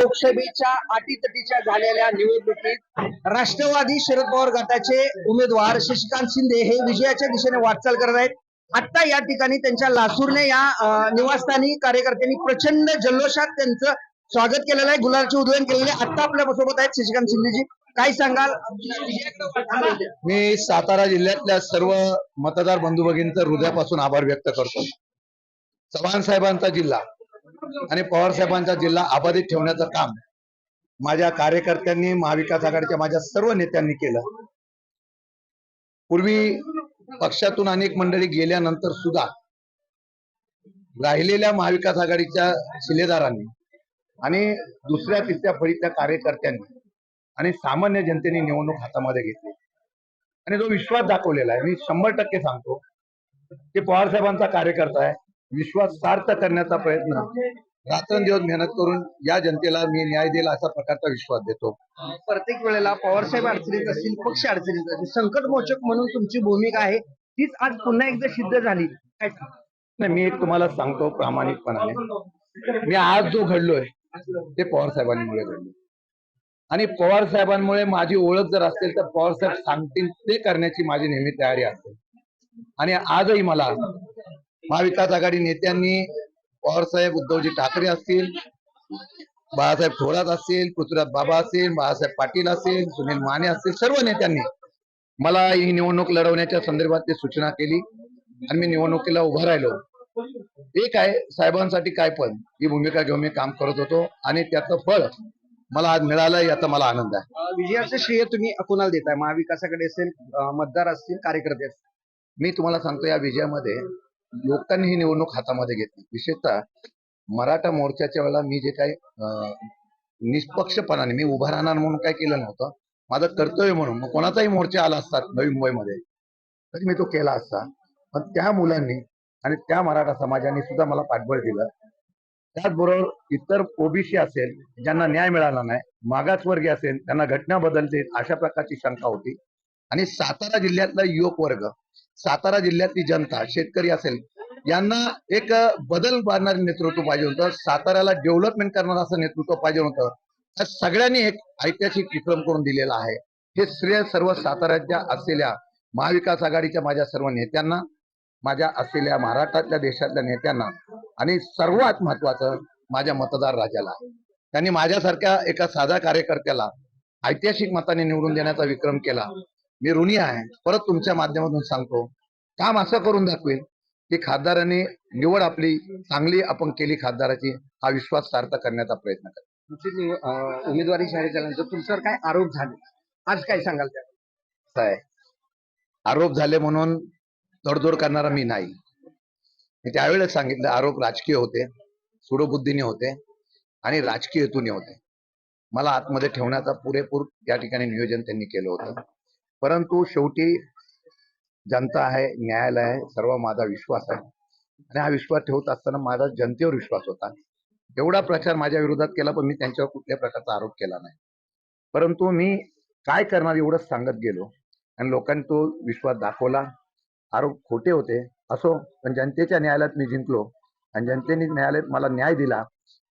लोकसभेच्या अटीतटीच्या झालेल्या निवडणुकीत राष्ट्रवादी शरद पवार गटाचे उमेदवार शशिकांत शिंदे हे विजयाच्या दिशेने वाटचाल करत आहेत. आता या ठिकाणी त्यांच्या लासूरने या निवासस्थानी कार्यकर्त्यांनी प्रचंड जल्लोषात त्यांचं स्वागत केलेलं आहे, गुलालचे उधळण केलेले. आता आपल्या सोबत आहेत शशिकांत शिंदेजी, काय सांगाल? मी सातारा जिल्ह्यातल्या सर्व मतदार बंधू भगिनींचं हृदयापासून आभार व्यक्त करतो. चव्हाण साहेबांचा जिल्हा आणि पवार साहेबांचा जिल्हा अबाधित ठेवण्याचं काम माझ्या कार्यकर्त्यांनी, महाविकास आघाडीच्या माझ्या सर्व नेत्यांनी केलं. पूर्वी पक्षातून अनेक मंडळी गेल्यानंतर सुद्धा राहिलेल्या महाविकास आघाडीच्या शिलेदारांनी आणि दुसऱ्या तिसऱ्या फळीतल्या कार्यकर्त्यांनी आणि सामान्य जनतेने निवडणूक हातामध्ये घेतली आणि जो विश्वास दाखवलेला आहे, मी 100% सांगतो की पवार साहेबांचा कार्यकर्ता आहे. विश्वास सार्थ करण्याचा प्रयत्न रात्रंदिवस मेहनत करून या जनतेला मी न्याय देईल असा प्रकारचा विश्वास देतो. प्रत्येक वेळेला पवार साहेब अडचणीत असतील, पक्ष अडचणीत असतील, संकट मोचक म्हणून तुमची भूमिका आहे, तीच आज पुन्हा एकदा सिद्ध झाली. नाही, मी एक तुम्हाला सांगतो प्रामाणिकपणाने, मी आज जो घडलोय ते पवार साहेबांमुळे घडलो आणि पवार साहेबांमुळे माझी ओळख जर असेल तर पवार साहेब सांगतील ते करण्याची माझी नेहमी तयारी असते. आणि आजही मला महाविकास आघाडी नेत्यांनी, पवार साहेब उद्धवजी ठाकरे असतील, बाळासाहेब थोरात असतील, पृथ्वीराज बाबा असतील, बाळासाहेब पाटील असतील, सुनील माने असतील, सर्व नेत्यांनी मला ही निवडणूक लढवण्याच्या संदर्भात सूचना केली आणि मी निवडणुकीला उभा राहिलो. एक आहे साहेबांसाठी काय पण ही भूमिका घेऊन मी काम करत होतो आणि त्याचं फळ मला आज मिळालं याचा मला आनंद आहे. विजयाचं श्रेय तुम्ही कोणाला देताय? महाविकासाकडे असेल, मतदार असतील, कार्यकर्ते असतील? मी तुम्हाला सांगतो, या विजयामध्ये लोकांनी ही निवडणूक हातामध्ये घेतली. विशेषतः मराठा मोर्चाच्या वेळेला मी जे काही निष्पक्षपणाने मी उभा राहणार म्हणून काय केलं नव्हतं, माझं कर्तव्य म्हणून. मग कोणाचाही मोर्चा आला असता नवी मुंबईमध्ये तरी मी तो केला असता. पण त्या मुलांनी आणि त्या मराठा समाजाने सुद्धा मला पाठबळ दिलं. त्याचबरोबर इतर ओबीसी असेल ज्यांना न्याय मिळाला नाही, मागासवर्गीय असेल त्यांना घटना बदलतील अशा प्रकारची शंका होती. आणि सातारा जिल्ह्यातला युवक वर्ग, सातारा जिल्ह्यातली जनता, शेतकरी असेल, यांना एक बदल पाडणारे नेतृत्व पाहिजे होतं, साताऱ्याला डेव्हलपमेंट करणारं असं नेतृत्व पाहिजे होतं. त्या सगळ्यांनी एक ऐतिहासिक विक्रम करून दिलेला आहे. हे श्रेय सर्व साताऱ्याच्या असलेल्या महाविकास आघाडीच्या माझ्या सर्व नेत्यांना, माझ्या असलेल्या महाराष्ट्रातल्या देशातल्या नेत्यांना आणि सर्वात महत्वाचं माझ्या मतदार राजाला. त्यांनी माझ्यासारख्या एका साध्या कार्यकर्त्याला ऐतिहासिक मताने निवडून देण्याचा विक्रम केला. मी ऋणी आहे. परत तुमच्या माध्यमातून सांगतो, काम असं करून दाखवेल की खासदारांनी निवड आपली चांगली आपण केली, खासदाराची हा विश्वास सार्थ करण्याचा प्रयत्न करा. तुमची उमेदवारी जाहीर झाल्यानंतर तुमच्यावर काय आरोप झाले, आज काय सांगाल? काय आरोप झाले म्हणून तडजोड करणारा मी नाही. मी त्यावेळेस सांगितलं, आरोप राजकीय होते, सूडबुद्धीने होते आणि राजकीय हेतूने होते. मला आतमध्ये ठेवण्याचा पुरेपूर या ठिकाणी नियोजन त्यांनी केलं होतं. परंतु शेवटी जनता आहे, न्यायालय आहे, सर्व माझा विश्वास आहे आणि हा विश्वास ठेवत असताना माझा जनतेवर विश्वास होता. एवढा प्रचार माझ्या विरोधात केला पण मी त्यांच्यावर कुठल्याही प्रकारचा आरोप केला नाही. परंतु मी काय करणार एवढंच सांगत गेलो आणि लोकांनी तो विश्वास दाखवला. आरोप खोटे होते असो, पण जनतेच्या न्यायालयात मी जिंकलो आणि जनतेने न्यायालयात मला न्याय दिला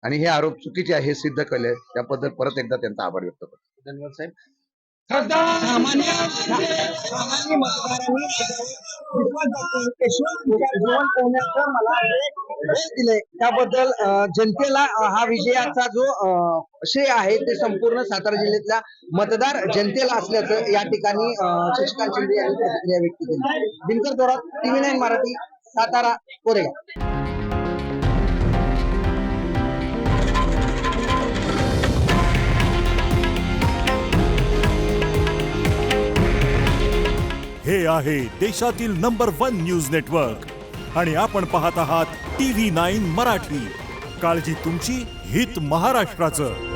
आणि हे आरोप चुकीचे आहे हे सिद्ध केले. त्याबद्दल परत एकदा त्यांचा आभार व्यक्त करतो. धन्यवाद साहेब. सामान्य दिले त्याबद्दल जनतेला हा विजयाचा जो श्रेय आहे ते संपूर्ण सातारा जिल्ह्यातल्या मतदार जनतेला असल्याचं या ठिकाणी शशिकांत शिंदे यांनी प्रतिक्रिया व्यक्त केली. दिनकर थोरात, TV9 मराठी, सातारा, कोरेगाव. हे आहे देशातील नंबर 1 न्यूज नेटवर्क आणि आपण पाहत आहात TV9 मराठी. काळजी तुमची, हित महाराष्ट्राचं.